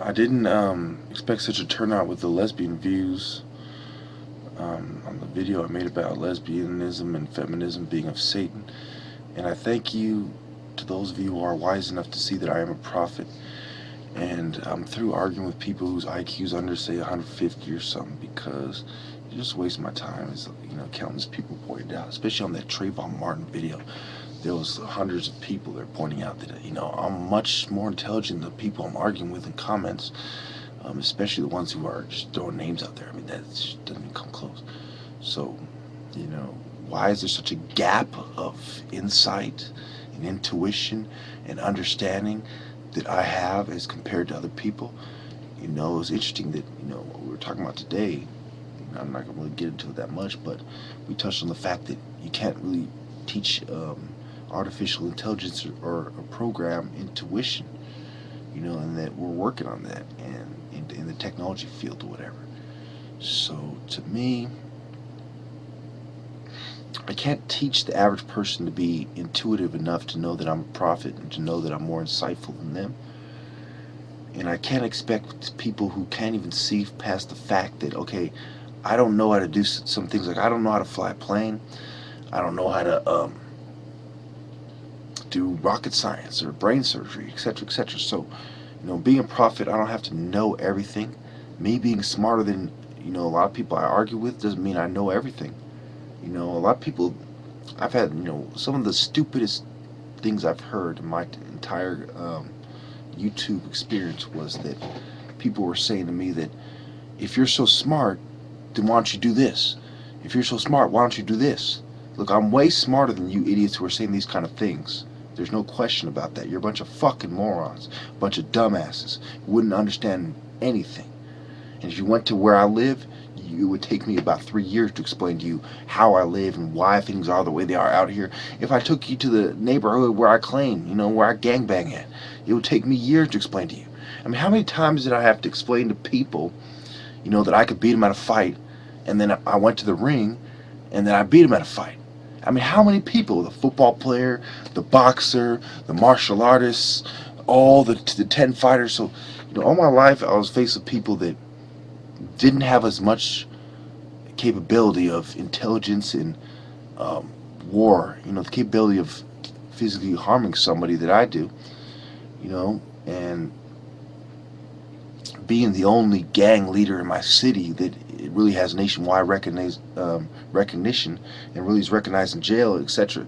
I didn't expect such a turnout with the lesbian views on the video I made about lesbianism and feminism being of Satan. And I thank you to those of you who are wise enough to see that I am a prophet. And I'm through arguing with people whose IQ's under, say, 150 or something, because you just waste my time, as countless people pointed out, especially on that Trayvon Martin video. There was hundreds of people that are pointing out that I'm much more intelligent than the people I'm arguing with in comments, especially the ones who are just throwing names out there. I mean, that just doesn't even come close. So, why is there such a gap of insight and intuition and understanding that I have as compared to other people? It's interesting that, what we were talking about today, I'm not going to really get into it that much, but we touched on the fact that you can't really teach artificial intelligence or a program intuition, and that we're working on that and in the technology field or whatever. So to me, I can't teach the average person to be intuitive enough to know that I'm a prophet and to know that I'm more insightful than them. And I can't expect people who can't even see past the fact that, okay, I don't know how to do some things. Like, I don't know how to fly a plane. I don't know how to do rocket science or brain surgery, etc., etc. So, being a prophet, I don't have to know everything. Me being smarter than, a lot of people I argue with doesn't mean I know everything. A lot of people, I've had, some of the stupidest things I've heard in my entire YouTube experience was that people were saying to me that if you're so smart, then why don't you do this? If you're so smart, why don't you do this? Look, I'm way smarter than you idiots who are saying these kind of things. There's no question about that. You're a bunch of fucking morons, a bunch of dumbasses who wouldn't understand anything. And if you went to where I live, it would take me about 3 years to explain to you how I live and why things are the way they are out here. If I took you to the neighborhood where I claim, where I gangbang at, it would take me years to explain to you. I mean, how many times did I have to explain to people, that I could beat them at a fight, and then I went to the ring, and then I beat them at a fight? I mean, how many people, the football player, the boxer, the martial artists, all the 10 fighters. So, all my life I was faced with people that didn't have as much capability of intelligence and war, the capability of physically harming somebody that I do, and being the only gang leader in my city that it really has nationwide recognition and really is recognized in jail, etc.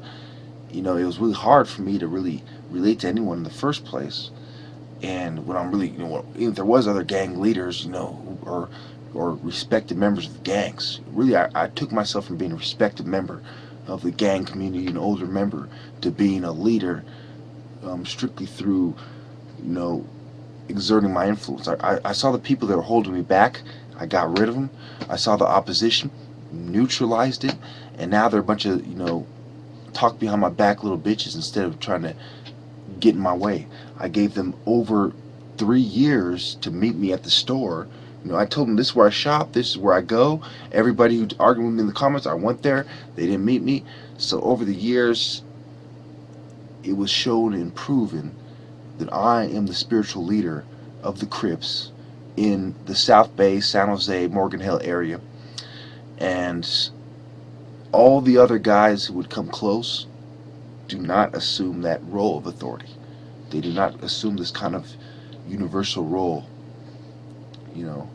It was really hard for me to really relate to anyone in the first place. And when I'm really, if there was other gang leaders, or respected members of the gangs, really, I took myself from being a respected member of the gang community, an older member, to being a leader, strictly through, you know, exerting my influence. I saw the people that were holding me back. I got rid of them. I saw the opposition, neutralized it, and now they're a bunch of, talk behind my back little bitches instead of trying to get in my way. I gave them over 3 years to meet me at the store. I told them this is where I shop, this is where I go. Everybody who argued with me in the comments, I went there. They didn't meet me. So over the years, it was shown and proven that I am the spiritual leader of the Crips in the South Bay, San Jose, Morgan Hill area. And all the other guys who would come close do not assume that role of authority. They do not assume this kind of universal role. You know,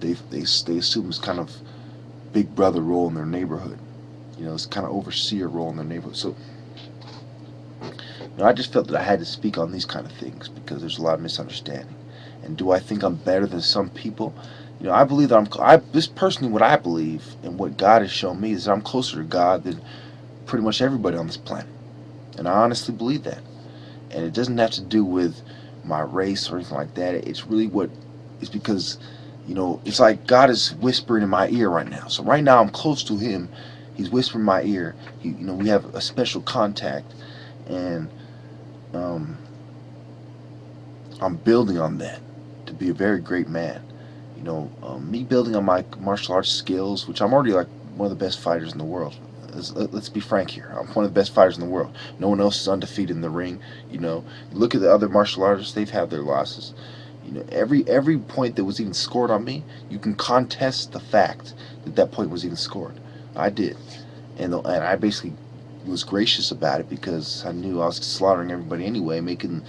they assume this kind of big brother role in their neighborhood. This kind of overseer role in their neighborhood. So, I just felt that I had to speak on these kind of things because there's a lot of misunderstanding. And do I think I'm better than some people? I believe that this personally, what I believe and what God has shown me is that I'm closer to God than pretty much everybody on this planet. And I honestly believe that. And it doesn't have to do with my race or anything like that. It's really it's because, it's like God is whispering in my ear right now. So right now I'm close to Him. He's whispering in my ear. We have a special contact, and I'm building on that to be a very great man. Me building on my martial arts skills, which I'm already like one of the best fighters in the world. Let's be frank here. I'm one of the best fighters in the world. No one else is undefeated in the ring. Look at the other martial artists; they've had their losses. You know, every point that was even scored on me, you can contest the fact that that point was even scored. I did, and I basically was gracious about it because I knew I was slaughtering everybody anyway, making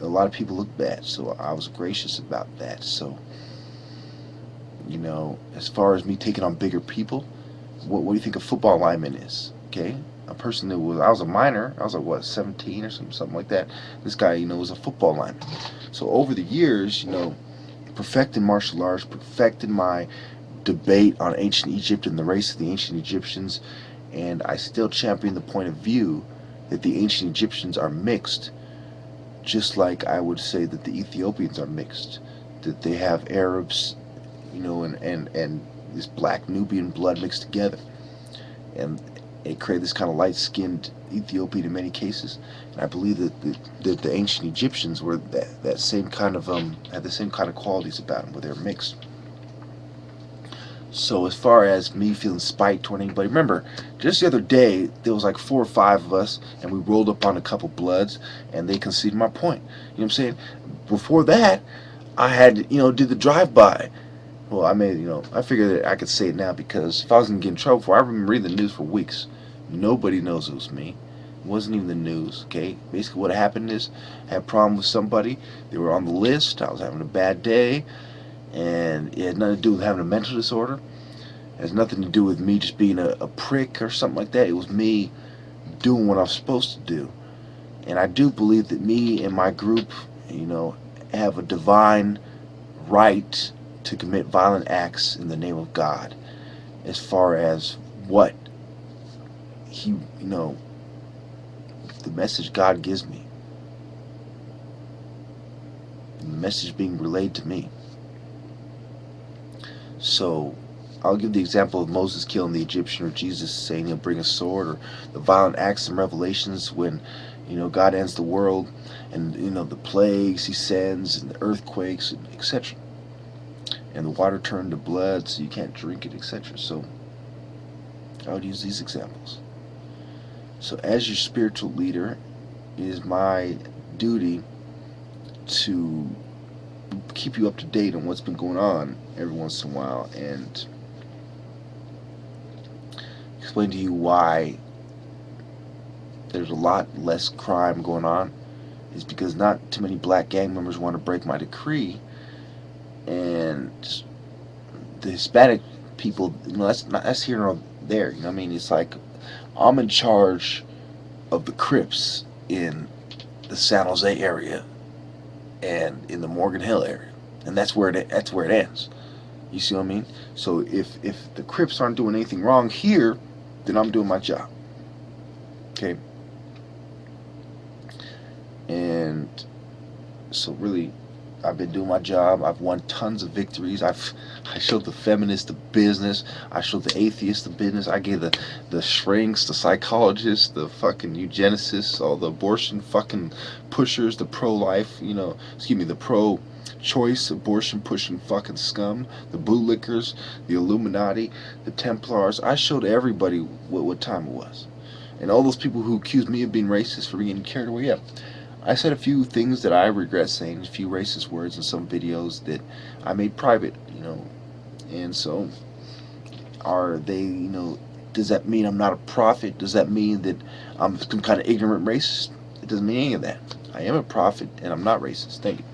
a lot of people look bad. So I was gracious about that. So, you know, as far as me taking on bigger people, what do you think a football lineman is? Okay, a person that was, I was a minor. I was like what, 17 or something like that. This guy, you know, was a football lineman. So over the years, you know, perfecting martial arts, perfecting my debate on ancient Egypt and the race of the ancient Egyptians, and I still champion the point of view that the ancient Egyptians are mixed, just like I would say that the Ethiopians are mixed, that they have Arabs, you know, and this black Nubian blood mixed together, and it created this kind of light-skinned Ethiopian in many cases. And I believe that the ancient Egyptians were that same kind of had the same kind of qualities about them, where they're mixed. So as far as me feeling spite toward anybody, remember, just the other day, there was like 4 or 5 of us, and we rolled up on a couple Bloods, and they conceded my point. You know what I'm saying? Before that, I had, you know, did the drive-by. Well, I made, you know, I figured that I could say it now because if I was going to get in trouble for it, I remember reading the news for weeks. Nobody knows it was me. It wasn't even the news, okay? Basically what happened is, I had a problem with somebody. They were on the list. I was having a bad day. And it had nothing to do with having a mental disorder. It has nothing to do with me just being a prick or something like that. It was me doing what I was supposed to do. And I do believe that me and my group, you know, have a divine right to commit violent acts in the name of God, as far as what He, you know, the message God gives me, the message being relayed to me. So I'll give the example of Moses killing the Egyptian, or Jesus saying he'll bring a sword, or the violent acts in Revelations when, you know, God ends the world, and, you know, the plagues He sends, and the earthquakes, etc. And the water turned to blood, so you can't drink it, etc. So I would use these examples. So as your spiritual leader, it is my duty to keep you up to date on what's been going on every once in a while, and explain to you why there's a lot less crime going on. Is because not too many black gang members want to break my decree, and the Hispanic people, you know, that's here or there. You know what I mean? It's like I'm in charge of the Crips in the San Jose area and in the Morgan Hill area, and that's where it ends. You see what I mean? So if the Crips aren't doing anything wrong here, then I'm doing my job. Okay. And so really, I've been doing my job. I've won tons of victories. I showed the feminists the business. I showed the atheists the business. I gave the shrinks, the psychologists, the fucking eugenicists, all the abortion fucking pushers, the pro-life, you know, excuse me, the pro-choice abortion pushing fucking scum, the bootlickers, the Illuminati, the Templars. I showed everybody what time it was. And all those people who accused me of being racist for getting carried away, yeah. I said a few things that I regret saying, a few racist words in some videos that I made private, you know. And so, are they, you know, does that mean I'm not a prophet? Does that mean that I'm some kind of ignorant racist? It doesn't mean any of that. I am a prophet, and I'm not racist. Thank you.